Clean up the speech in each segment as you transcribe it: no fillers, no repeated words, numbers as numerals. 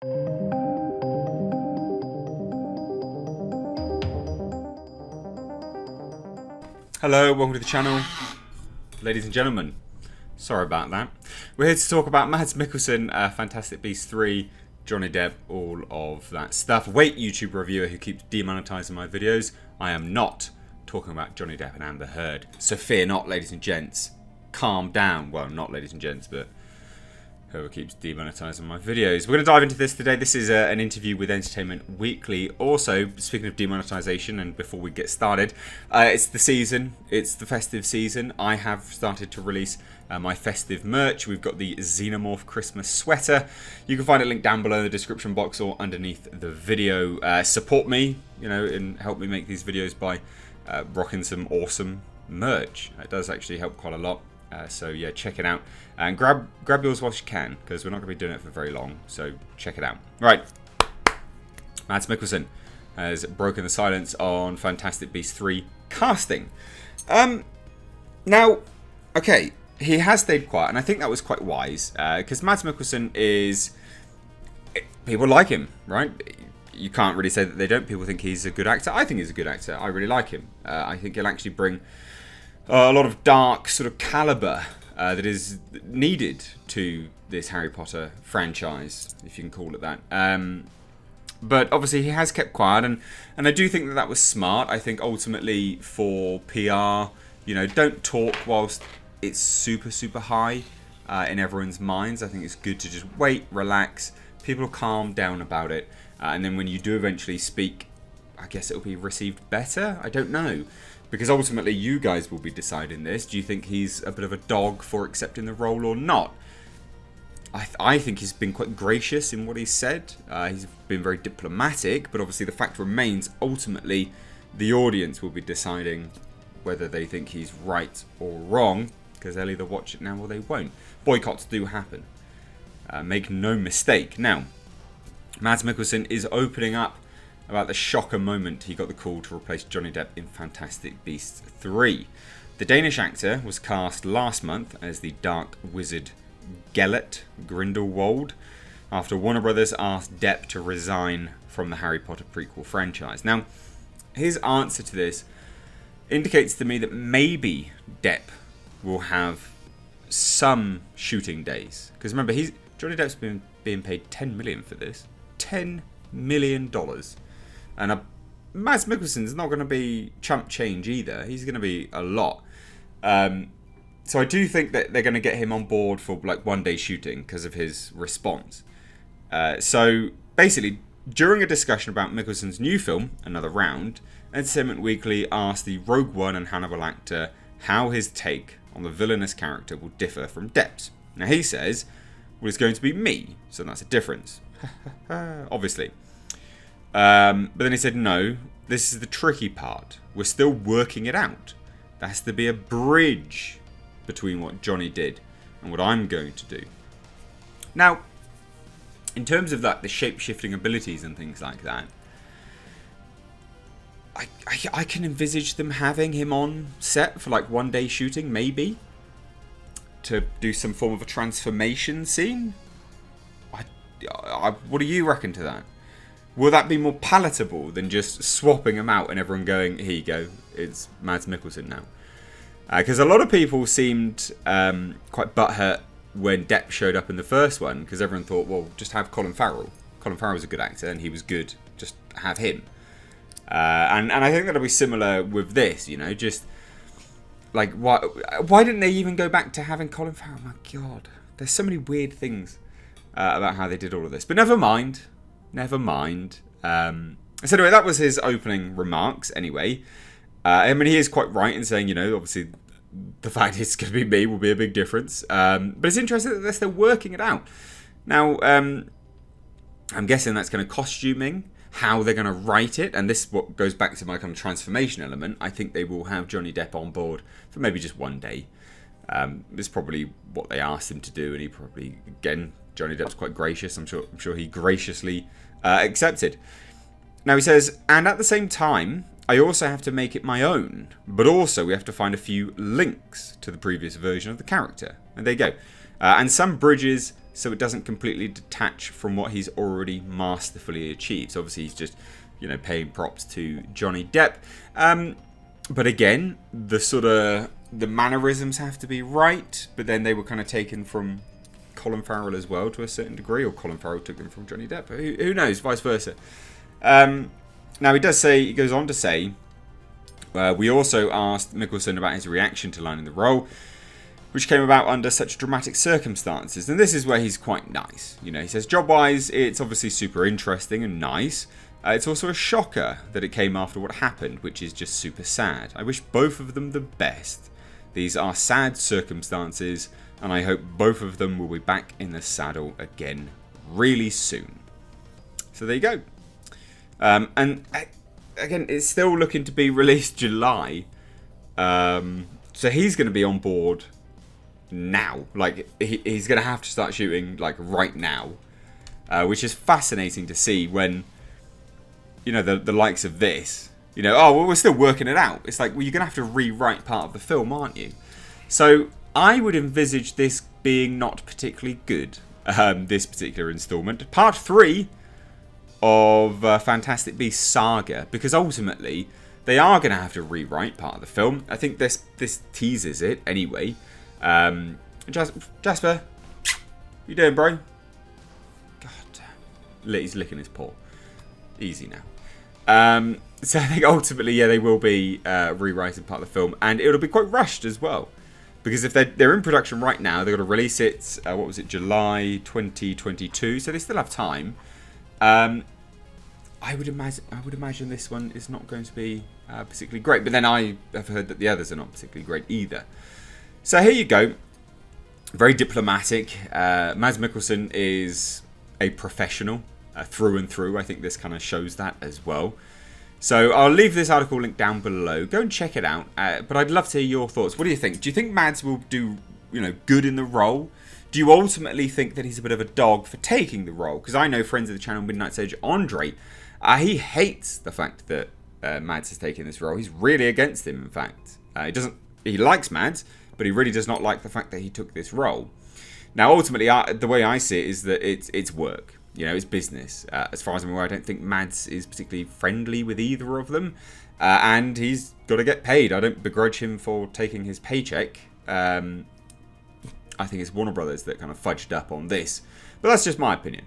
Hello, welcome to the channel, ladies and gentlemen. Sorry about that. We're here to talk about Mads Mikkelsen, Fantastic Beasts 3, Johnny Depp, all of that stuff. Wait, YouTube reviewer who keeps demonetizing my videos. I am not talking about Johnny Depp and Amber Heard. So fear not, ladies and gents. Calm down. Well, not ladies and gents, but whoever keeps demonetizing my videos. We're going to dive into this today. This is an interview with Entertainment Weekly. Also, speaking of demonetization, and before we get started, it's the season. It's the festive season. I have started to release my festive merch. We've got the Xenomorph Christmas sweater. You can find it linked down below in the description box or underneath the video. Support me, and help me make these videos by rocking some awesome merch. It does actually help quite a lot. So yeah, check it out and grab yours whilst you can, because we're not going to be doing it for very long. So check it out. Right, Mads Mikkelsen has broken the silence on Fantastic Beasts 3 casting. Now, okay, he has stayed quiet, and I think that was quite wise, because Mads Mikkelsen is, people like him, right? You can't really say that they don't. People think he's a good actor. I think he's a good actor. I really like him. I think he'll actually bring a lot of dark sort of caliber that is needed to this Harry Potter franchise, if you can call it that. But obviously he has kept quiet, and I do think that was smart. I think ultimately for PR, don't talk whilst it's super, super high in everyone's minds. I think it's good to just wait, relax. People will calm down about it. And then when you do eventually speak, I guess it'll be received better. I don't know. Because ultimately you guys will be deciding this. Do you think he's a bit of a dog for accepting the role or not? I think he's been quite gracious in what he's said. He's been very diplomatic. But obviously the fact remains, ultimately, the audience will be deciding whether they think he's right or wrong. Because they'll either watch it now or they won't. Boycotts do happen. Make no mistake. Now, Mads Mikkelsen is opening up about the shocker moment he got the call to replace Johnny Depp in Fantastic Beasts 3. The Danish actor was cast last month as the dark wizard Gellert Grindelwald after Warner Brothers asked Depp to resign from the Harry Potter prequel franchise. Now, his answer to this indicates to me that maybe Depp will have some shooting days. Because remember, Johnny Depp's been being paid $10 million for this. $10 million. And Mads Mikkelsen's not going to be chump change either. He's going to be a lot. So I do think that they're going to get him on board for like one-day shooting because of his response. So basically, during a discussion about Mikkelsen's new film, Another Round, Entertainment Weekly asked the Rogue One and Hannibal actor how his take on the villainous character will differ from Depp's. Now he says, well, it's going to be me, so that's a difference. Obviously. But then he said, no, this is the tricky part. We're still working it out. There has to be a bridge between what Johnny did and what I'm going to do. Now, in terms of the shape-shifting abilities and things like that, I can envisage them having him on set for like one-day shooting, maybe, to do some form of a transformation scene. What do you reckon to that? Will that be more palatable than just swapping them out and everyone going, here you go, it's Mads Mikkelsen now? Because a lot of people seemed quite butthurt when Depp showed up in the first one, because everyone thought, well, just have Colin Farrell. Colin Farrell was a good actor and he was good, just have him. And I think that'll be similar with this, just like, why didn't they even go back to having Colin Farrell? My God, there's so many weird things about how they did all of this. But never mind. So anyway, that was his opening remarks anyway. I mean, he is quite right in saying, obviously the fact it's going to be me will be a big difference. But it's interesting that they're still working it out. Now, I'm guessing that's kind of costuming, how they're going to write it. And this what goes back to my kind of transformation element. I think they will have Johnny Depp on board for maybe just one day. It's probably what they asked him to do. And he probably, again, Johnny Depp's quite gracious. I'm sure he graciously accepted. Now he says, and at the same time, I also have to make it my own, but also we have to find a few links to the previous version of the character. And there you go. And some bridges so it doesn't completely detach from what he's already masterfully achieved. So obviously he's just, paying props to Johnny Depp. But again, the mannerisms have to be right, but then they were kind of taken from Colin Farrell as well to a certain degree, or Colin Farrell took them from Johnny Depp. Who knows? Vice versa. Now he goes on to say, we also asked Mikkelsen about his reaction to landing the role, which came about under such dramatic circumstances. And this is where he's quite nice. He says, job-wise, it's obviously super interesting and nice. It's also a shocker that it came after what happened, which is just super sad. I wish both of them the best. These are sad circumstances, and I hope both of them will be back in the saddle again really soon. So there you go. And again, it's still looking to be released July. So he's going to be on board now. Like, he's going to have to start shooting, like, right now. Which is fascinating to see when, the likes of this, we're still working it out. It's like, well, you're going to have to rewrite part of the film, aren't you? So I would envisage this being not particularly good, this particular installment. Part 3 of Fantastic Beasts saga, because ultimately they are going to have to rewrite part of the film. I think this teases it anyway. Jasper, you doing, bro? God damn. He's licking his paw. Easy now. So I think ultimately, yeah, they will be rewriting part of the film, and it'll be quite rushed as well. Because if they're in production right now, they've got to release it, July 2022, so they still have time. I would imagine this one is not going to be particularly great. But then I have heard that the others are not particularly great either. So here you go. Very diplomatic. Mads Mikkelsen is a professional through and through. I think this kind of shows that as well. So I'll leave this article link down below. Go and check it out. But I'd love to hear your thoughts. What do you think? Do you think Mads will do good in the role? Do you ultimately think that he's a bit of a dog for taking the role? Because I know friends of the channel, Midnight Sage Andre, he hates the fact that Mads has taken this role. He's really against him, in fact. He likes Mads, but he really does not like the fact that he took this role. Now, ultimately, the way I see it is that it's work. It's business. As far as I'm aware, I don't think Mads is particularly friendly with either of them. And he's got to get paid. I don't begrudge him for taking his paycheck. I think it's Warner Brothers that kind of fudged up on this. But that's just my opinion.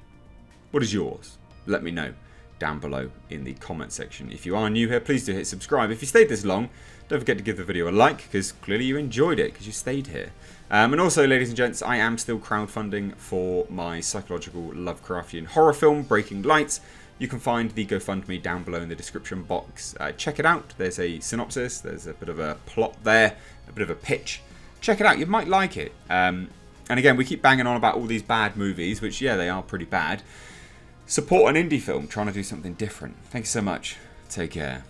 What is yours? Let me know down below in the comment section. If you are new here, please do hit subscribe. If you stayed this long, don't forget to give the video a like, because clearly you enjoyed it, because you stayed here. And also, ladies and gents, I am still crowdfunding for my psychological Lovecraftian horror film, Breaking Lights. You can find the GoFundMe down below in the description box. Check it out. There's a synopsis. There's a bit of a plot there, a bit of a pitch. Check it out. You might like it. And again, we keep banging on about all these bad movies, which, yeah, they are pretty bad. Support an indie film trying to do something different. Thanks so much. Take care.